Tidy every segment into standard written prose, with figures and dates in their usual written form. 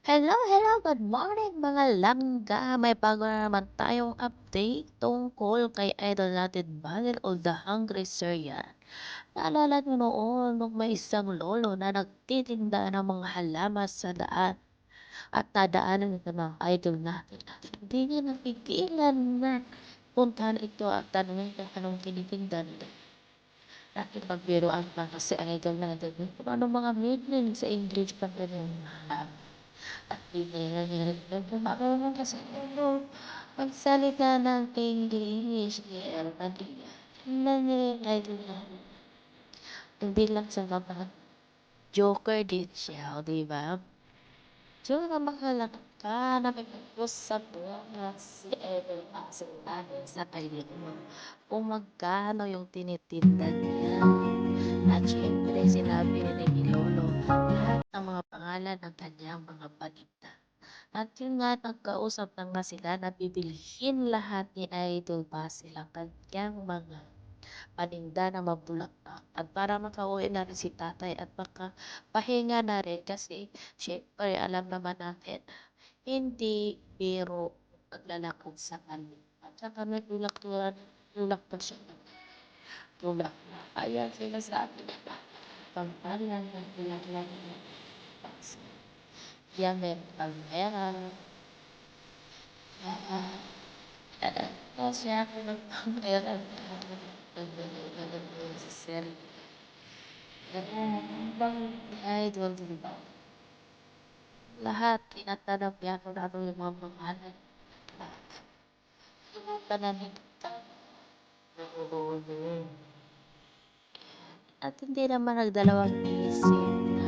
Hello, hello, good morning mga langga. May bago na naman tayong update tungkol kay idol natin Banel o The Hungry Sir yan. Naalala niyo noon nung may isang lolo na nagtitinda ng mga halaman sa daan at nadaanan ito ng idol natin. Hindi niya napigilan na puntahan ito at tanungin kung anong tinitinda nito. Nakipagbiruan pa kasi ang idol natin kung ano mga meaning sa English pa ganyan. At marunong kasi ako magsalita ng English. Hindi lang sa mga joker din siya, o di ba? So, namahalan ka na may sa buwan si Evan Paxilano sa kanya kung magkano yung tinitinda niya. At syempre, sinabi rin ni Lolo lahat ng mga pangalan ng kanyang mga paninda. At yun nga, nagkausap na nga sila na bibilhin lahat ni Idol Basil ang kanyang mga paninda na mabulaklak. At para makauwi na rin si tatay at makapahinga na rin kasi syempre alam naman natin, hindi biro paglalakad sa kanya. At saka may tulak pa siya. Tulak. Ayan sinasabi na pangpalan ng tulak. Yan may pagpera. Kasi ako nagpapera sa sir. Bang idol, di ba? Lahat tinatanong niya kung ano yung mga pangalan. Tinatanong at hindi naman nagdalawang isip na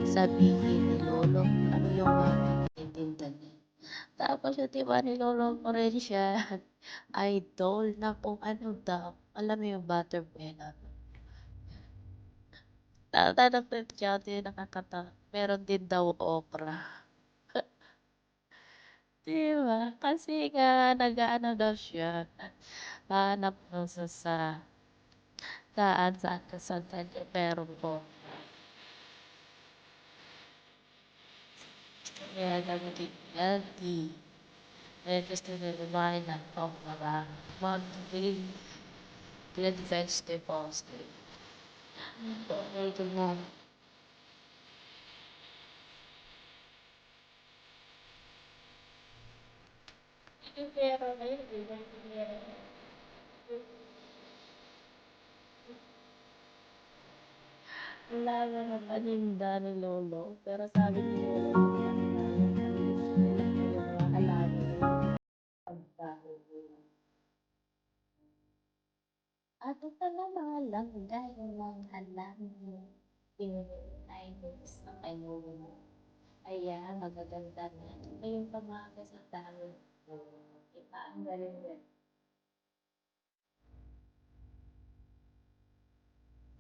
sabihin ni Lolo kung ano yung mga tinitinda niya. Tapos yung diba niloloko ko rin siya, idol na kung ano daw, alam mo yung buttermelon. Tatanong din siya, di nakakatawa. Meron din daw okra. Diba? Kasi nga, nag-ano daw siya, hanap daw sa saan meron po. Kaya naging healthy. Kaya gusto nila kumain ng okra, mag-green vegetables. Ito nga. Pero ngayon, wala na ng paninda ni Lolo. Pero sabi ni Lolo, yung mga halaman, pagkain. At ito na mga langga, yung mga halaman, pinay sa kayo. Ayan, magaganda na. Ito yung pamaga sa tao. Iba ang galing.